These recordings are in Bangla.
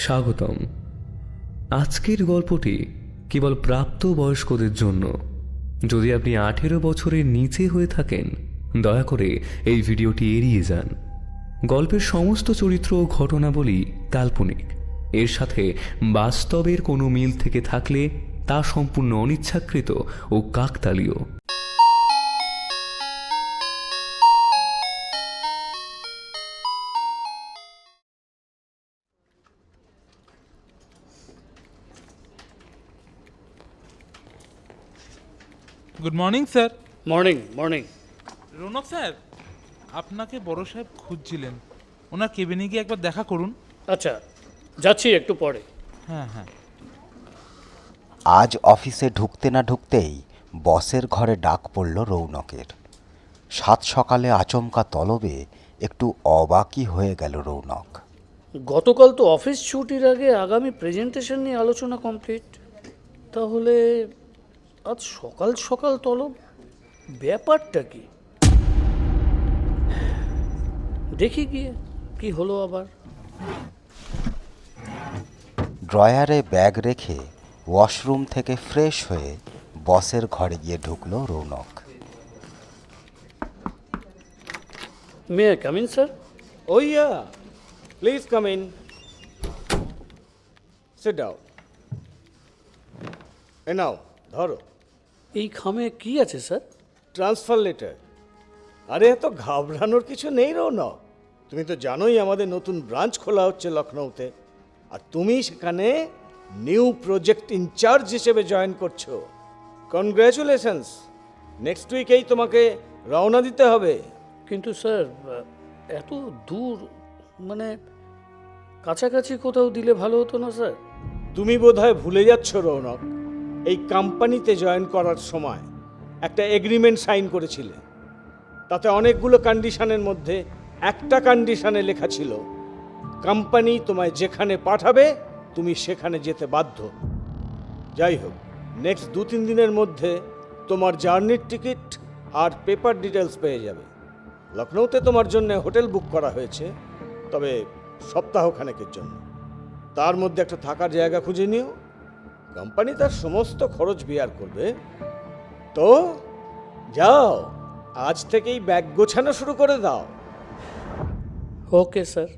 স্বাগতম। আজকের গল্পটি কেবল প্রাপ্তবয়স্কদের জন্য। যদি আপনি 18 বছরের নিচে হয়ে থাকেন, দয়া করে এই ভিডিওটি এড়িয়ে যান। গল্পের সমস্ত চরিত্র ও ঘটনাবলী কাল্পনিক। এর সাথে বাস্তবের কোনো মিল থেকে থাকলে তা সম্পূর্ণ অনিচ্ছাকৃত ও কাকতালীয়। Good morning sir. Morning. Raunak sir, আপনাকে বড় সাহেব খুঁজছিলেন। ওনার কেবিনে গিয়ে একবার দেখা করুন। আচ্ছা, যাচ্ছি একটু পরে। হ্যাঁ। আজ অফিসে ঢুকতে না ঢুকতেই বসের ঘরে ডাক পড়ল রৌনকের। সাত সকালে আচমকা তলবে একটু অবাকই হয়ে গেল রৌনক। গতকাল তো অফিস ছুটির আগে আগামী প্রেজেন্টেশন নিয়ে আলোচনা কমপ্লিট। তাহলে আজ সকাল সকাল তলব, ব্যাপারটা কি? দেখি গিয়ে কি হলো আবার। ড্রয়ারে ব্যাগ রেখে ওয়াশরুম থেকে ফ্রেশ হয়ে বসের ঘরে গিয়ে ঢুকল Raunak. May I come in sir? Oh yeah, please come in. Sit down. এই নাও ধরো, এই খামে কি আছে স্যার? Transfer letter. আরে এত ঘাবড়ানোর কিছু নেই রৌনক। তুমি তো জানোই আমাদের নতুন ব্রাঞ্চ খোলা হচ্ছে লখনৌতে, আর তুমি সেখানে নিউ প্রজেক্ট ইনচার্জ হিসেবে জয়েন করছো। কনগ্র্যাচুলেশনস। নেক্সট উইকেই তোমাকে রওনা দিতে হবে। কিন্তু স্যার, এত দূর, মানে কাছাকাছি কোথাও দিলে ভালো হতো না স্যার? তুমি বোধহয় ভুলে যাচ্ছ রৌনক, এই কোম্পানিতে জয়েন করার সময় একটা এগ্রিমেন্ট সাইন করেছিলে। তাতে অনেকগুলো কন্ডিশনের মধ্যে একটা কন্ডিশনে লেখা ছিল, কোম্পানি তোমায় যেখানে পাঠাবে তুমি সেখানে যেতে বাধ্য। যাই হোক, নেক্সট 2-3 দিনের মধ্যে তোমার জার্নির টিকিট আর পেপার ডিটেলস পেয়ে যাবে। লখনৌতে তোমার জন্য হোটেল বুক করা হয়েছে, তবে সপ্তাহখানেকের জন্য। তার মধ্যে একটা থাকার জায়গা খুঁজে নিও। কোম্পানি তার সমস্ত খরচ বিয়ার করবে। তো যাও, আজ থেকেই ব্যাগ গোছানো শুরু করে দাও। Okay sir.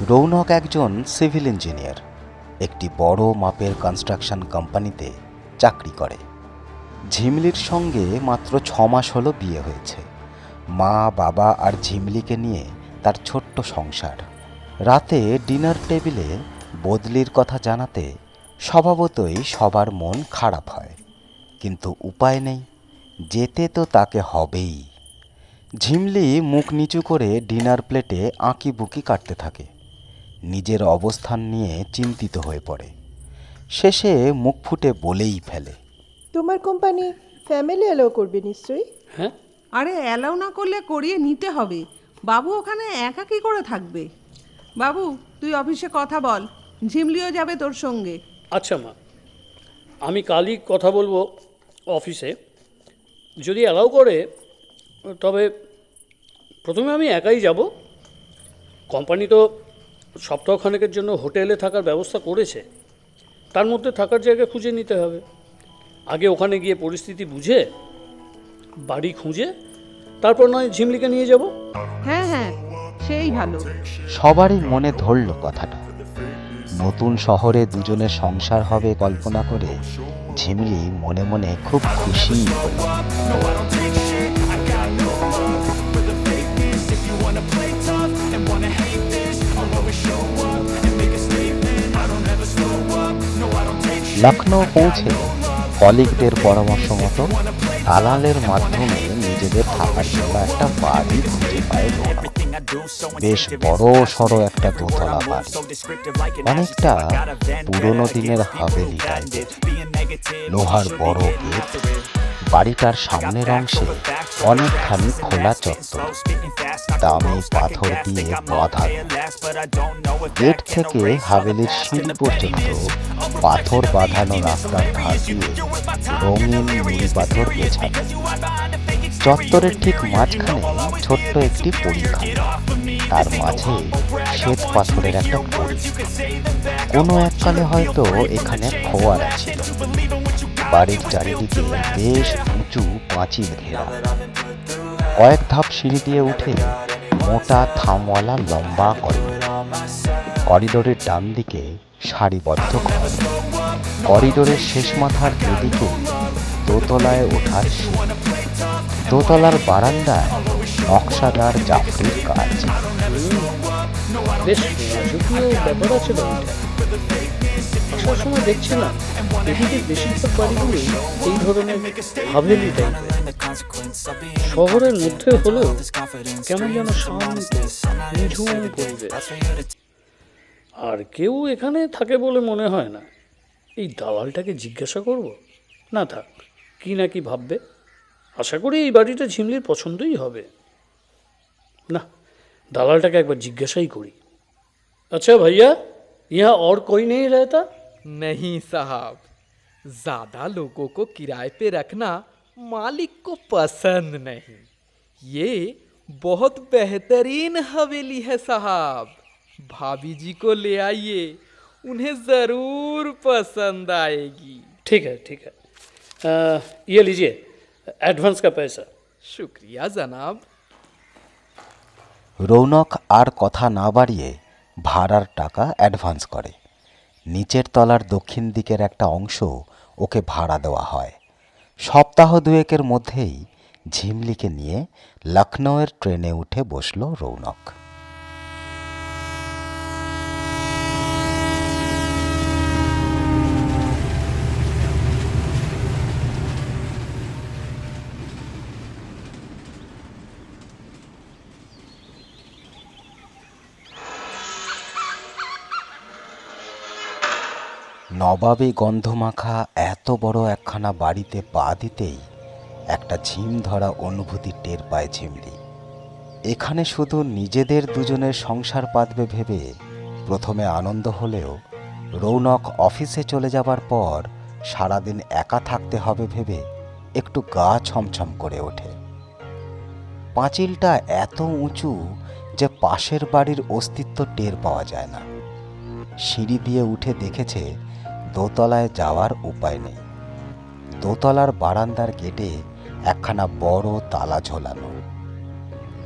রৌনক একজন সিভিল ইঞ্জিনিয়ার, একটি বড় মাপের কনস্ট্রাকশন কোম্পানিতে চাকরি করে। ঝিমলির সঙ্গে মাত্র 6 মাস হলো বিয়ে হয়েছে। মা, বাবা আর ঝিমলিকে নিয়ে তার ছোট্ট সংসার। রাতে ডিনার টেবিলে বদলির কথা জানাতে স্বভাবতই সবার মন খারাপ হয়, কিন্তু উপায় নেই, যেতে তো তাকে হবেই। ঝিমলি মুখ নিচু করে ডিনার প্লেটে আঁকিবুকি কাটতে থাকে। নিজের অবস্থান নিয়ে চিন্তিত হয়ে পড়ে। শেষে মুখ ফুটে বলেই ফেলে, তোমার কোম্পানি ফ্যামিলি অ্যালাউ করবে নিশ্চয়ই? হ্যাঁ, আরে অ্যালাউ না করলে করিয়ে নিতে হবে। বাবু ওখানে একা কী করে থাকবে? বাবু, তুই অফিসে কথা বল, ঝিমলিও যাবে তোর সঙ্গে। আচ্ছা মা, আমি কালই কথা বলবো অফিসে। যদি অ্যালাউ করে তবে প্রথমে আমি একাই যাব। কোম্পানি তো সপ্তাহখানেকের জন্য হোটেলে থাকার ব্যবস্থা করেছে, তার মধ্যে থাকার জায়গা খুঁজে নিতে হবে। আগে ওখানে গিয়ে পরিস্থিতি বুঝে বাড়ি খুঁজে তারপর নয় ঝিমলিকে নিয়ে যাব। হ্যাঁ, সেই ভালো। সবারই মনে ধরল কথাটা। নতুন শহরে দুজনের সংসার হবে কল্পনা করে ঝিমলি মনে মনে খুব খুশি হল। লখনৌ পৌঁছে কলিগদের পরামর্শ মতো দালালের মাধ্যমে নিজেদের থাকার জন্য একটা বাড়ি খুঁজে পায় রৌনক। বেশ বড় সড়ো একটা দোতলা বাড়ি, অনেকটা পুরনো দিনের হাভেলি টাইপের। লোহার বড় গেট। বাড়িটার সামনের অংশে অনেকখানি খোলা চত্বর, দামি পাথর দিয়ে বাঁধা। গেট থেকে হাভেলির সিঁড়ি পর্যন্ত পাথর বাঁধানো রাস্তার ধার দিয়ে রঙিন নুড়ি পাথর বেছানো। চত্বরের ঠিক মাঝখানে ছোট্ট একটি পরীক্ষা, তার মাঝে শ্বেত পাথরের একটা পরী। কোনো এককালে হয়তো এখানে ফোয়ারা ছিল। বাড়ির চারিদিকে বেশ উঁচু পাঁচিল ঘেরা। কয়েক ধাপ সিঁড়ি দিয়ে উঠে মোটা থামওয়ালা লম্বা করিডোর। করিডোরের ডান দিকে সারিবদ্ধ ঘর। করিডোরের শেষ মাথার দুদিকে দোতলায় ওঠার সিঁড়ি। দোতলার বারান্দায় নকশাদার জাফরির কাজ। বেশ রাজকীয় ব্যাপার আছে বাড়িটা। আসার সময় দেখছি না এদিকে বেশিরভাগ বাড়িগুলো এই ধরনের হাভেলি টাইপের। শহরের মধ্যে হলেও কেমন যেন শান্ত নিঝুম পরিবেশ। আর কেউ এখানে থাকে বলে মনে হয় না। এই দালালটাকে জিজ্ঞাসা করব? না থাক, কি না কি ভাববে। আশা করি এই বাড়িটা ঝিমলির পছন্দই হবে। না, দালালটাকে একবার জিজ্ঞাসাই করি। अच्छा भैया, यहाँ और कोई नहीं रहता? नहीं साहब, ज्यादा लोगों को किराए पे रखना मालिक को पसंद नहीं। ये बहुत बेहतरीन हवेली है साहब। भाभी जी को ले आइए, उन्हें जरूर पसंद आएगी। ठीक है ठीक है, ये लीजिए एडवांस का पैसा। शुक्रिया जनाब। রৌনক আর কথা না বাড়িয়ে ভাড়ার টাকা অ্যাডভান্স করে। নিচের তলার দক্ষিণ দিকের একটা অংশ ওকে ভাড়া দেওয়া হয়। সপ্তাহ দুয়েকের মধ্যেই ঝিমলিকে নিয়ে লখনৌয়ের ট্রেনে উঠে বসল রৌনক। নবাবী গন্ধমাখা এত বড় একখানা বাড়িতে পা দিতেই একটা ঝিম ধরা অনুভূতি টের পায় ঝিমলি। এখানে শুধু নিজেদের দুজনের সংসার পাতবে ভেবে প্রথমে আনন্দ হলেও রৌনক অফিসে চলে যাবার পর সারাদিন একা থাকতে হবে ভেবে একটু গা ছমছম করে ওঠে। পাঁচিলটা এত উঁচু যে পাশের বাড়ির অস্তিত্ব টের পাওয়া যায় না। সিঁড়ি দিয়ে উঠে দেখেছে দোতলায় যাওয়ার উপায় নেই। দোতলার বারান্দার গেটে একখানা বড় তালা ঝোলানো।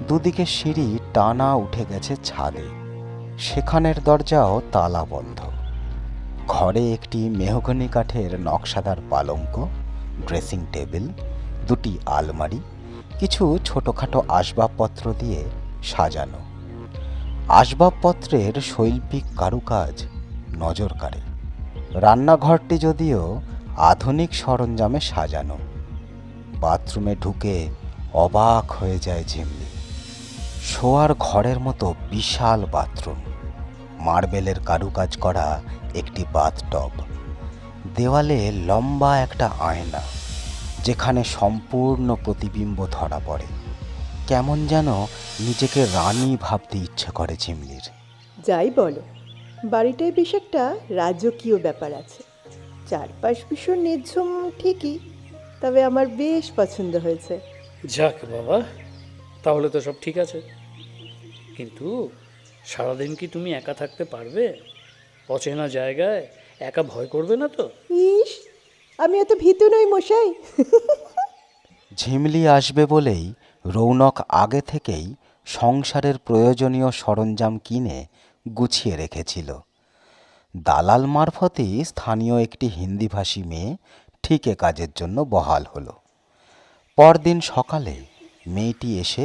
দুদিকে সিঁড়ি টানা উঠে গেছে ছাদে, সেখানের দরজাও তালা বন্ধ। ঘরে একটি মেহগনি কাঠের নকশাদার পালঙ্ক, ড্রেসিং টেবিল, দুটি আলমারি, কিছু ছোটোখাটো আসবাবপত্র দিয়ে সাজানো। আসবাবপত্রের শৈল্পিক কারুকাজ নজর কাড়ে। রান্নাঘরটি যদিও আধুনিক সরঞ্জামে সাজানো। বাথরুমে ঢুকে অবাক হয়ে যায় ঝিমলি। শোয়ার ঘরের মতো বিশাল বাথরুম, মার্বেলের কারুকাজ করা একটি বাথটব, দেওয়ালে লম্বা একটা আয়না যেখানে সম্পূর্ণ প্রতিবিম্ব ধরা পড়ে। কেমন যেন নিজেকে রানী ভাবতে ইচ্ছে করে ঝিমলির। যাই বলো, বাড়িটায় বেশ একটা রাজকীয় ব্যাপার আছে। চারপাশ ভীষণ নির্ঝুম ঠিকই, তবে আমার বেশ পছন্দ হয়েছে। যাক বাবা, তাহলে তো সব ঠিক আছে। কিন্তু সারাদিন কি তুমি একা থাকতে পারবে? অচেনা জায়গায় একা ভয় করবে না তো? ইস, আমি এত ভীতু নই মশাই। ঝিমলি আসবে বলেই রৌনক আগে থেকেই সংসারের প্রয়োজনীয় সরঞ্জাম কিনে গুছিয়ে রেখেছিল। দালাল মারফতই স্থানীয় একটি হিন্দিভাষী মেয়ে ঠিক এ কাজের জন্য বহাল হলো। পরদিন সকালে মেয়েটি এসে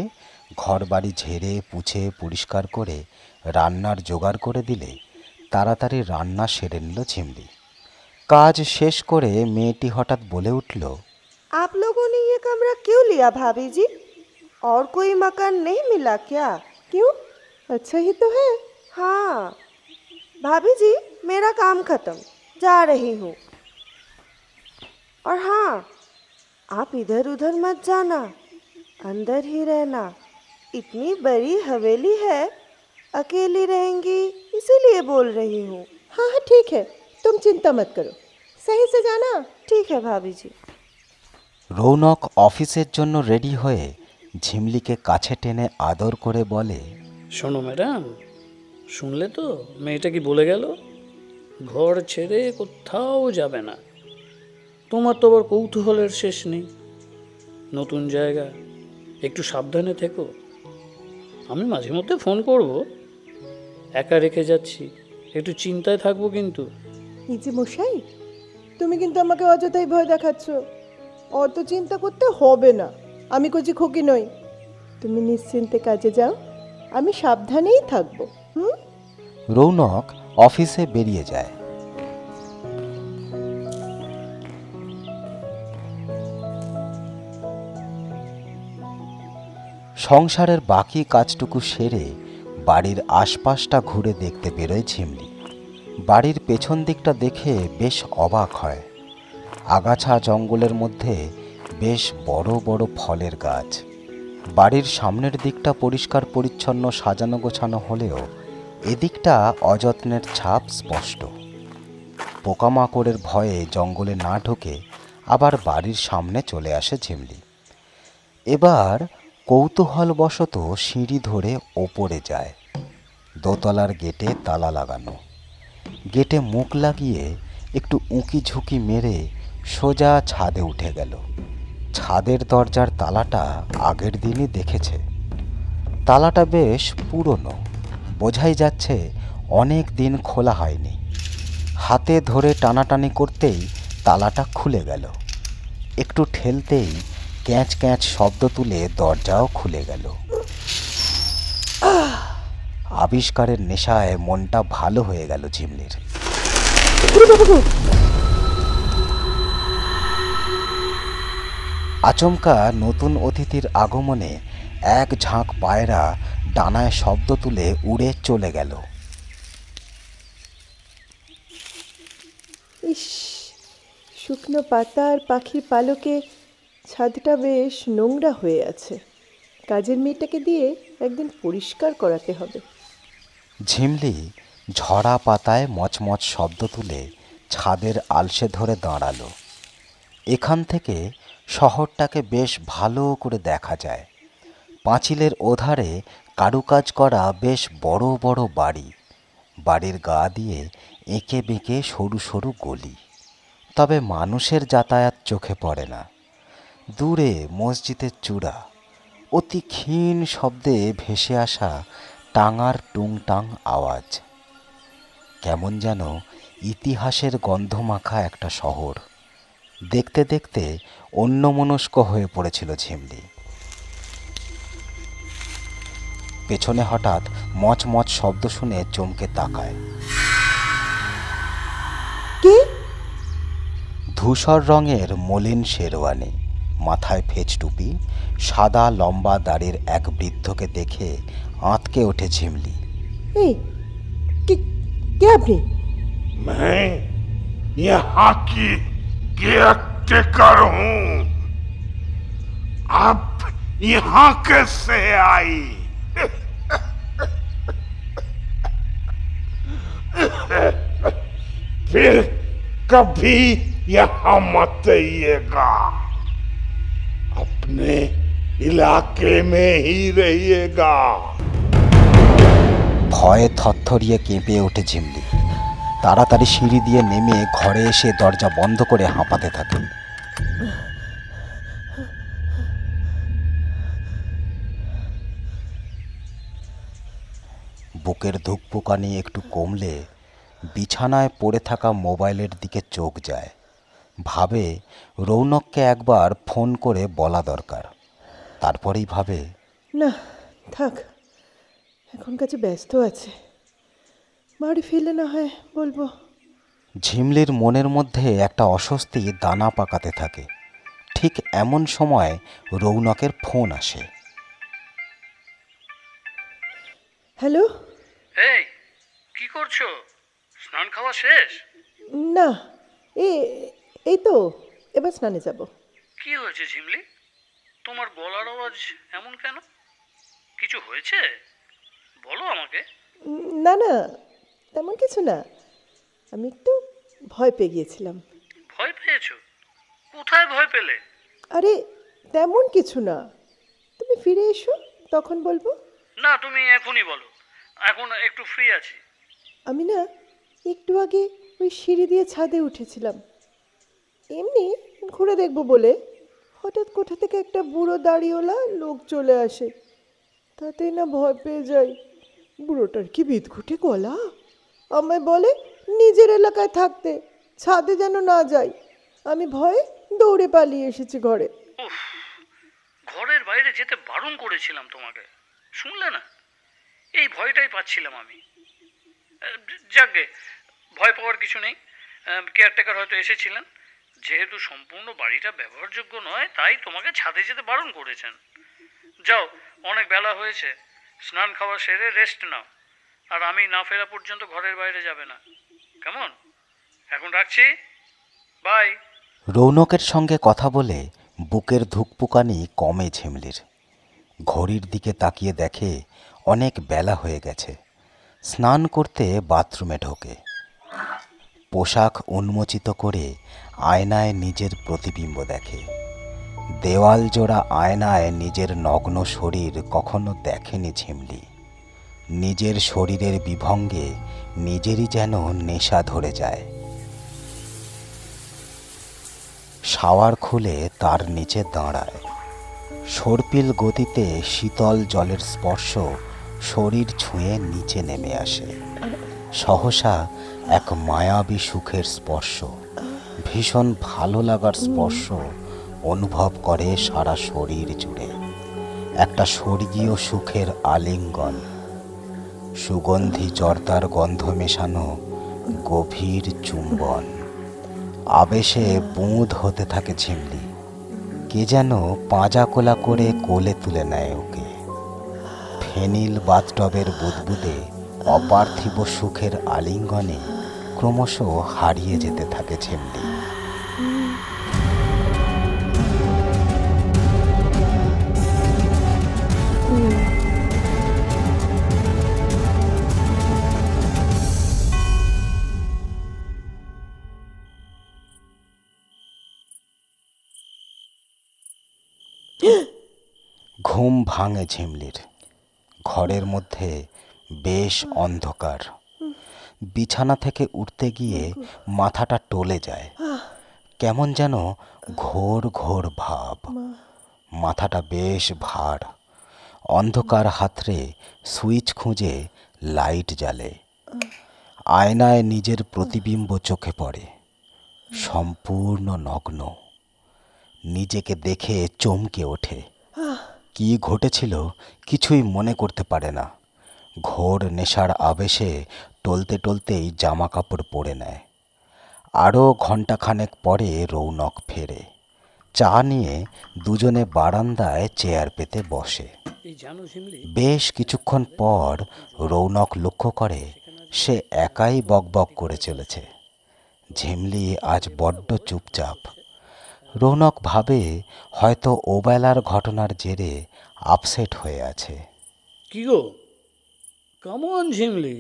ঘরবাড়ি ঝেড়ে পুছে পরিষ্কার করে রান্নার জোগাড় করে দিলে তাড়াতাড়ি রান্না সেরে নিল ঝিমলি। কাজ শেষ করে মেয়েটি হঠাৎ বলে উঠল, आप लोगों ने ये कमरा क्यों लिया भाभी जी? और कोई मकान नहीं मिला क्या? क्यों? अच्छा ही तो है। हाँ भाभी जी, मेरा काम खत्म, जा रही हूँ। और हाँ, आप इधर उधर मत जाना, अंदर ही रहना। इतनी बड़ी हवेली है, अकेली रहेंगी इसीलिए बोल रही हूँ। हाँ हाँ ठीक है, तुम चिंता मत करो, सही से जाना। ठीक है भाभी जी। রৌনক অফিসের জন্য রেডি হয়ে ঝিমলিকে কাছে টেনে আদর করে বলে, শোনো ম্যাডাম, শুনলে তো মেয়েটা কি বলে গেল? ঘর ছেড়ে কোথাও যাবে না। তোমার তো আবার কৌতূহলের শেষ নেই। নতুন জায়গা, একটু সাবধানে থেকো। আমি মাঝে মধ্যে ফোন করব। একা রেখে যাচ্ছি, একটু চিন্তায় থাকবো কিন্তু। এই যে মশাই, তুমি কিন্তু আমাকে অযথাই ভয় দেখাচ্ছ। অত চিন্তা করতে হবে না, আমি কচি খোকি নই। তুমি নিশ্চিন্তে কাজে যাও, আমি সাবধানেই থাকবো। হুম। রৌনক অফিসে বেরিয়ে যায়। সংসারের বাকি কাজটুকু সেরে বাড়ির আশপাশটা ঘুরে দেখতে বেরোয় ঝিমলি। বাড়ির পেছন দিকটা দেখে বেশ অবাক হয়। আগাছা জঙ্গলের মধ্যে বেশ বড় বড় ফলের গাছ। বাড়ির সামনের দিকটা পরিষ্কার পরিচ্ছন্ন সাজানো গোছানো হলেও এদিকটা অযত্নের ছাপ স্পষ্ট। পোকামাকড়ের ভয়ে জঙ্গলে না ঢুকে আবার বাড়ির সামনে চলে আসে ঝিমলি। এবার কৌতূহলবশত সিঁড়ি ধরে ওপরে যায়। দোতলার গেটে তালা লাগানো। গেটে মুখ লাগিয়ে একটু উঁকি ঝুঁকি মেরে সোজা ছাদে উঠে গেল। ছাদের দরজার তালাটা আগের দিনই দেখেছে। তালাটা বেশ পুরনো, বোঝাই যাচ্ছে অনেক দিন খোলা হয়নি। হাতে ধরে টানাটানি করতেই তালাটা খুলে গেল। একটু ঠেলতেই ক্যাঁচ ক্যাঁচ শব্দ তুলে দরজাও খুলে গেল। আবিষ্কারের নেশায় মনটা ভালো হয়ে গেল ঝিমলির। আচমকা নতুন অতিথির আগমনে এক ঝাঁক পায়রা ডানায় শব্দ তুলে উড়ে চলে গেল। ইস, শুকনো পাতা আর পাখির পালকে ছাদটা বেশ নোংরা হয়ে আছে। কাজের মেয়েটাকে দিয়ে একদিন পরিষ্কার করাতে হবে। ঝিমলি ঝরা পাতায় মচমচ শব্দ তুলে ছাদের আলসে ধরে দাঁড়ালো। এখান থেকে শহরটাকে বেশ ভালো করে দেখা যায়। পাঁচিলের ওধারে কারুকাজ করা বেশ বড় বড় বাড়ি। বাড়ির গা দিয়ে এঁকে বেঁকে সরু সরু গলি, তবে মানুষের যাতায়াত চোখে পড়ে না। দূরে মসজিদের চূড়া, অতি ক্ষীণ শব্দে ভেসে আসা টাঙার টুংটাং আওয়াজ। কেমন যেন ইতিহাসের গন্ধমাখা একটা শহর। দেখতে দেখতে অন্যমনস্ক হয়ে পড়েছিল ঝিমলি। পেছনে হঠাৎ মচমচ শব্দ শুনে চমকে তাকায়। কে? ধূসর রঙের মলিন শেরওয়ানি, মাথায় ফেজ টুপি, সাদা লম্বা দাড়ির এক বৃদ্ধকে দেখে আঁতকে ওঠে ঝিমলি। এই কে আপনি? मैं यहाँ की केयरटेकर हूँ। आप यहाँ कैसे आई? फिर कभी यहाँ मत आइएगा, अपने इलाके में ही रहिएगा। ভয়ে থরথরিয়ে কেঁপে ওঠে ঝিমলি। তাড়াতাড়ি সিঁড়ি দিয়ে নেমে ঘরে এসে দরজা বন্ধ করে হাঁপাতে থাকে। বুকের ধুকপুকানি একটু কমলে বিছানায় পড়ে থাকা মোবাইলের দিকে চোখ যায়। ভাবে রৌনককে একবার ফোন করে বলা দরকার। তারপরেই ভাবে, না থাক, এখন কাছে ব্যস্ত আছে, বাড়ি ফিরলে না হয় বলবো। ঝিমলির মনের মধ্যে একটা অস্বস্তি দানা পাকাতে থাকে। ঠিক এমন সময় রৌনকের ফোন আসে। হ্যালো। এই কি করছো? স্নান খাওয়া শেষ? না, এই তো এবার স্নানে যাব। কি হয়েছে ঝিমলি? তোমার গলার আওয়াজ এমন কেন? কিছু হয়েছে? বলো আমাকে। না না, তেমন কিছু না, আমি একটু ভয় পেয়ে গিয়েছিলাম। ভয় পেয়েছো? কোথায় ভয় পেলে? আরে তেমন কিছু না, তুমি ফিরে এসো তখন বলবো। না, তুমি এখনই বলো, এখন একটু ফ্রি আছি। আমি না একটু আগে ওই সিঁড়ি দিয়ে ছাদে উঠেছিলাম, এমনি ঘুরে দেখবো বলে। হঠাৎ কোথা থেকে একটা বুড়ো দাড়িওয়ালা লোক চলে আসে, তাতেই না ভয় পেয়ে যাই। বুড়োটার কি বিদঘুটে গলা, আমায় বলে নিজের এলাকায় থাকতে, ছাদে যেন না যাই। আমি ভয়ে দৌড়ে পালিয়ে এসেছি ঘরে। উফ, ঘরের বাইরে যেতে বারণ করেছিলাম তোমাকে, শুনলে না? এই ভয়টাই পাচ্ছিলাম আমি। যাকগে, ভয় পাওয়ার কিছু নেই। কেয়ারটেকার হয়তো এসেছিলেন, যেহেতু সম্পূর্ণ বাড়িটা ব্যবহারযোগ্য নয় তাই তোমাকে ছাদে যেতে বারণ করেছেন। যাও, অনেক বেলা হয়েছে, স্নান খাওয়া সেরে রেস্ট নাও। আর আমি না ফেরা পর্যন্ত ঘরের বাইরে যাবে না, কেমন? এখন রাখছি, বাই। রৌনকের সঙ্গে কথা বলে বুকের ধুকপুকানি কমে ঝিমলির। ঘড়ির দিকে তাকিয়ে দেখে অনেক বেলা হয়ে গেছে। স্নান করতে বাথরুমে ঢোকে। পোশাক উন্মোচিত করে আয়নায় নিজের প্রতিবিম্ব দেখে। দেওয়াল জোড়া আয়নায় নিজের নগ্ন শরীর কখনো দেখেনি ঝিমলি। নিজের শরীরের বিভঙ্গে নিজেরই যেন নেশা ধরে যায়। শাওয়ার খুলে তার নিচে দাঁড়ায়। সর্পিল গতিতে শীতল জলের স্পর্শ শরীর ছুঁয়ে নিচে নেমে আসে। সহসা এক মায়াবী সুখের স্পর্শ, ভীষণ ভালো লাগার স্পর্শ অনুভব করে সারা শরীর জুড়ে। একটা স্বর্গীয় সুখের আলিঙ্গন, সুগন্ধি জর্দার গন্ধ মেশানো গভীর চুম্বন। আবেশে বুঁদ হতে থাকে ঝিমলি। কে যেন পাঁজা কোলা করে কোলে তুলে নেয় ওকে। ফেনিল বাথটবের বুদবুদে অপার্থিব সুখের আলিঙ্গনে ক্রমশ হারিয়ে যেতে থাকে ঝিমলি। ঘুম ভাঙে ঝিমলির। ঘরের মধ্যে বেশ অন্ধকার। বিছানা থেকে উঠতে গিয়ে মাথাটা টলে যায়। কেমন যেন ঘোর ঘোর ভাব। মাথাটা বেশ ভার। অন্ধকার হাতড়ে সুইচ খুঁজে লাইট জ্বালে। আয়নায় নিজের প্রতিবিম্ব চোখে পড়ে, সম্পূর্ণ নগ্ন। নিজেকে দেখে চমকে ওঠে। কি ঘটেছিল কিছুই মনে করতে পারে না। ঘোর নেশার আবেশে টলতে টলতেই জামা কাপড় পরে নেয়। আরও ঘণ্টাখানেক পরে রৌনক ফেরে। চা নিয়ে দুজনে বারান্দায় চেয়ার পেতে বসে। বেশ কিছুক্ষণ পর রৌনক লক্ষ্য করে সে একাই বকবক করে চলেছে। ঝিমলি আজ বড্ড চুপচাপ। রৌনক ভাবে হয়তো ওবেলার ঘটনার জেরে আপসেট হয়ে আছে। কি গো, কেমন ঝিমলি,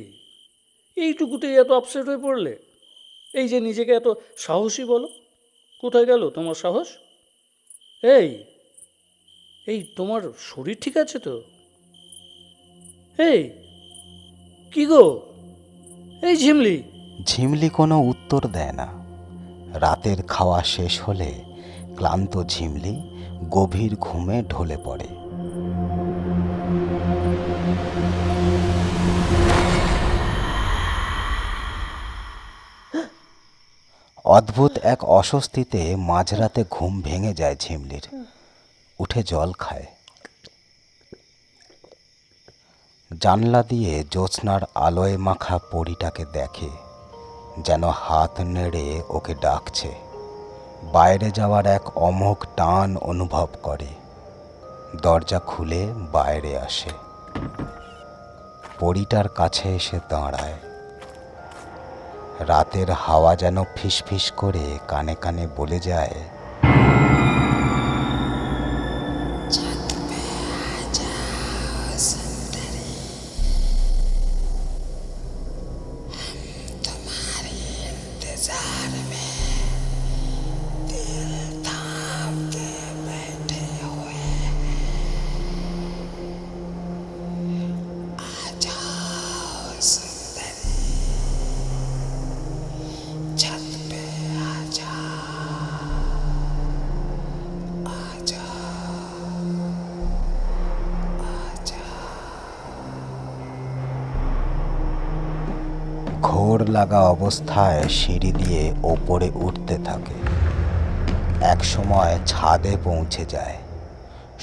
এইটুকুতেই এত আপসেট হয়ে পড়লে? এই যে নিজেকে এত সাহসী বলো, কোথায় গেল তোমার সাহস? এই এই তোমার শরীর ঠিক আছে তো? এই কি গো, এই ঝিমলি। ঝিমলি কোনো উত্তর দেয় না। রাতের খাওয়া শেষ হলে ক্লান্ত ঝিমলি গভীর ঘুমে ঢলে পড়ে। অদ্ভুত এক অস্বস্তিতে মাঝরাতে ঘুম ভেঙে যায় ঝিমলির। উঠে জল খায়। জানলা দিয়ে জ্যোৎস্নার আলোয় মাখা পরীটাকে দেখে, যেন হাত নেড়ে ওকে ডাকছে। বাইরে যাওয়ার এক অমোঘ টান অনুভব করে। দরজা খুলে বাইরে আসে। পরীটার কাছে এসে দাঁড়ায়। রাতের হাওয়া যেন ফিসফিস করে কানে কানে বলে যায়, ঘোর লাগা অবস্থায় সিঁড়ি দিয়ে ওপরে উঠতে থাকে। একসময় ছাদে পৌঁছে যায়।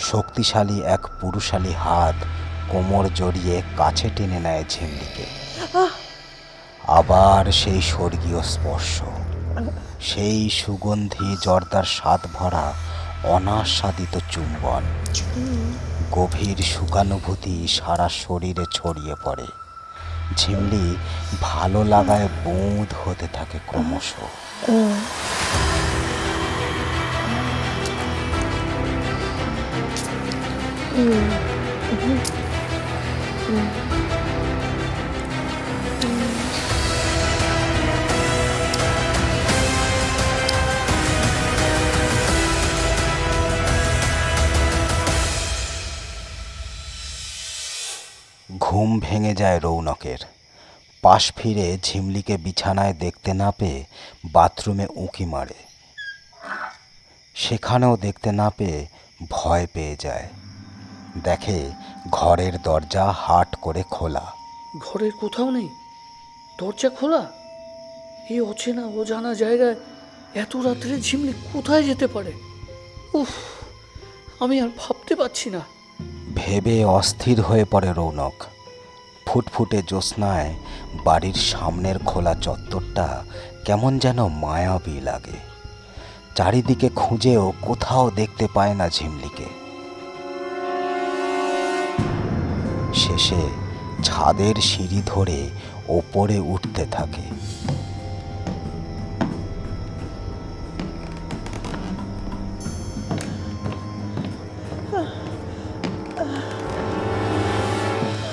শক্তিশালী এক পুরুষালী হাত কোমর জড়িয়ে কাছে টেনে নেয় ঝিমলিকে। আবার সেই স্বর্গীয় স্পর্শ, সেই সুগন্ধি জর্দার স্বাদ ভরা অনাস্বাদিত চুম্বন। গভীর সুখানুভূতি সারা শরীরে ছড়িয়ে পড়ে। ঝিমলি ভালো লাগায় বুঁদ হতে থাকে ক্রমশ। ঘুম ভেঙে যায় রৌনকের। পাশ ফিরে ঝিমলিকে বিছানায় দেখতে না পেয়ে বাথরুমে উঁকি মারে। সেখানেও দেখতে না পেয়ে ভয় পেয়ে যায়। দেখে ঘরের দরজা হাট করে খোলা। ঘরের কোথাও নেই, দরজা খোলা। এই অচেনা অজানা জায়গায় এত রাত্রে ঝিমলি কোথায় যেতে পারে? উফ, আমি আর ভাবতে পারছি না। ভেবে অস্থির হয়ে পড়ে রৌনক। ফুটফুটে জ্যোৎস্নায় বাড়ির সামনের খোলা চত্বরটা কেমন যেন মায়াবী লাগে। চারিদিকে খুঁজেও কোথাও দেখতে পায় না ঝিমলিকে। শেষে ছাদের সিঁড়ি ধরে ওপরে উঠতে থাকে।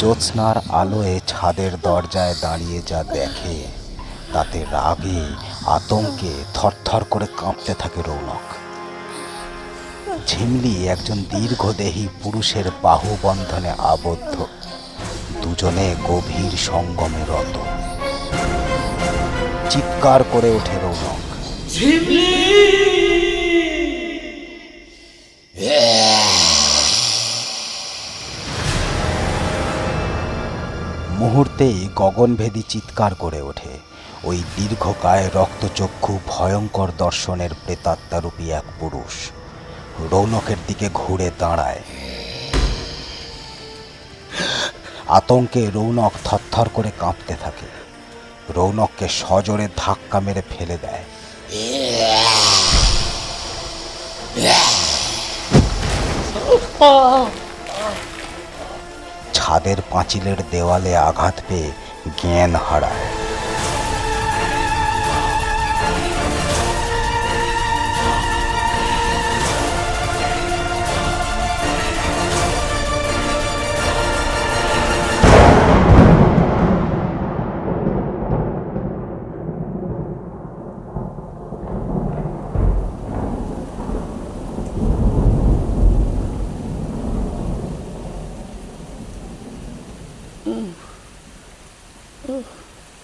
জ্যোৎস্নার আলোয় ছাদের দরজায় দাঁড়িয়ে যা দেখে তাতে রাগে আতঙ্কে থরথর করে কাঁপতে থাকে রৌনক। ঝিমলি একজন দীর্ঘদেহী পুরুষের বাহুবন্ধনে আবদ্ধ। দুজনে গভীর সঙ্গমে রত। চিৎকার করে ওঠে রৌনক, মুহূর্তেই গগনভেদী চিৎকার করে ওঠে ওই দীর্ঘকায় রক্তচক্ষু ভয়ঙ্কর দর্শনের প্রেতাত্মারূপী এক পুরুষ। রৌনকের দিকে ঘুরে দাঁড়ায়। আতঙ্কে রৌনক থরথর করে কাঁপতে থাকে। রৌনককে সজোরে ধাক্কা মেরে ফেলে দেয়। ছাদের পাঁচিলের দেওয়ালে আঘাত পেয়ে জ্ঞান হারায়।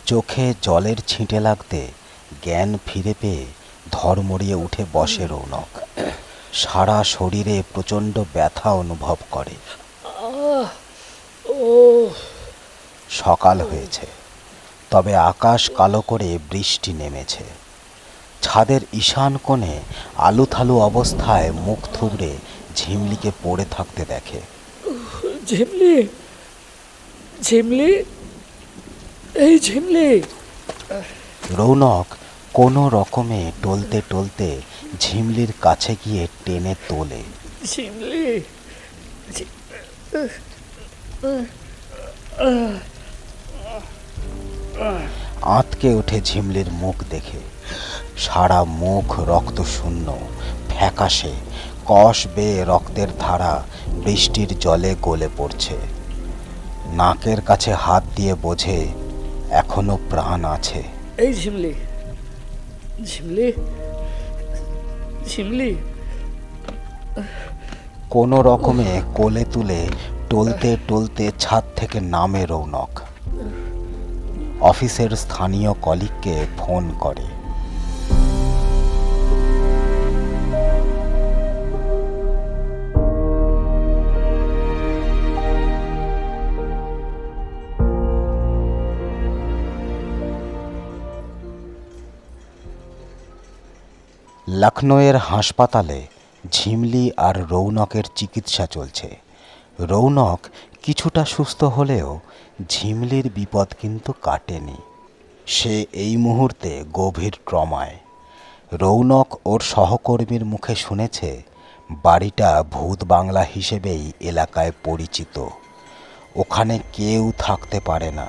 চোখে জলের ছিটে লাগতে জ্ঞান ফিরে পেয়ে ধড়মড়িয়ে উঠে বসে রৌনক। সারা শরীরে প্রচণ্ড ব্যথা অনুভব করে। সকাল হয়েছে, তবে আকাশ কালো করে বৃষ্টি নেমেছে। ছাদের ঈশান কোণে আলুথালু অবস্থায় মুখ থুবড়ে ঝিমলিকে পড়ে থাকতে দেখে। ঝিমলি, ঝিমলি, এই ঝিমলি। রৌনক কোনো রকমে টলতে টলতে ঝিমলির কাছে গিয়ে টেনে তোলে। ঝিমলি, আঁতকে ওঠে ঝিমলির মুখ দেখে। সারা মুখ রক্ত শূন্য, ফ্যাকাশে, কষ বেয়ে রক্তের ধারা বৃষ্টির জলে গলে পড়ছে। নাকের কাছে হাত দিয়ে বোঝে এখনো প্রাণ আছে। এই ঝিমলি, ঝিমলি, ঝিমলি। কোনো রকমে কোলে তুলে টলতে টলতে ছাদ থেকে নামে রৌনক। অফিসের স্থানীয় কলিগকে ফোন করে। লখনৌয়ের হাসপাতালে ঝিমলি আর রৌনকের চিকিৎসা চলছে। রৌনক কিছুটা সুস্থ হলেও ঝিমলির বিপদ কিন্তু কাটেনি। সে এই মুহূর্তে গভীর ট্রমায়। রৌনক ওর সহকর্মীর মুখে শুনেছে বাড়িটা ভূত বাংলা হিসেবেই এলাকায় পরিচিত। ওখানে কেউ থাকতে পারে না।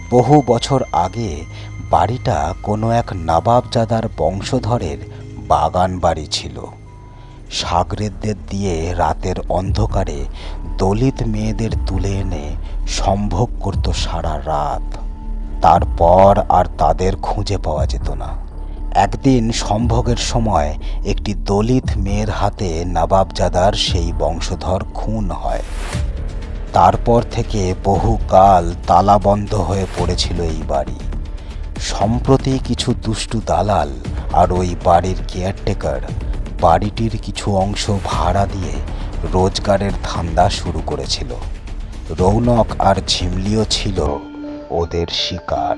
বহু বছর আগে বাড়িটা কোনো এক নবাবজাদার বংশধরের বাগান বাড়ি ছিল। সাগরেদদের দিয়ে রাতের অন্ধকারে দলিত মেয়েদের তুলে এনে সম্ভোগ করত সারা রাত। তারপর আর তাদের খুঁজে পাওয়া যেত না। একদিন সম্ভোগের সময় একটি দলিত মেয়ের হাতে নবাবজাদার সেই বংশধর খুন হয়। তারপর থেকে বহুকাল তালাবন্ধ হয়ে পড়েছিল এই বাড়ি। সম্প্রতি কিছু দুষ্টু দালাল আর ওই বাড়ির কেয়ারটেকার বাড়িটির কিছু অংশ ভাড়া দিয়ে রোজগারের ধান্দা শুরু করেছিল। রৌনক আর ঝিমলিও ছিল ওদের শিকার।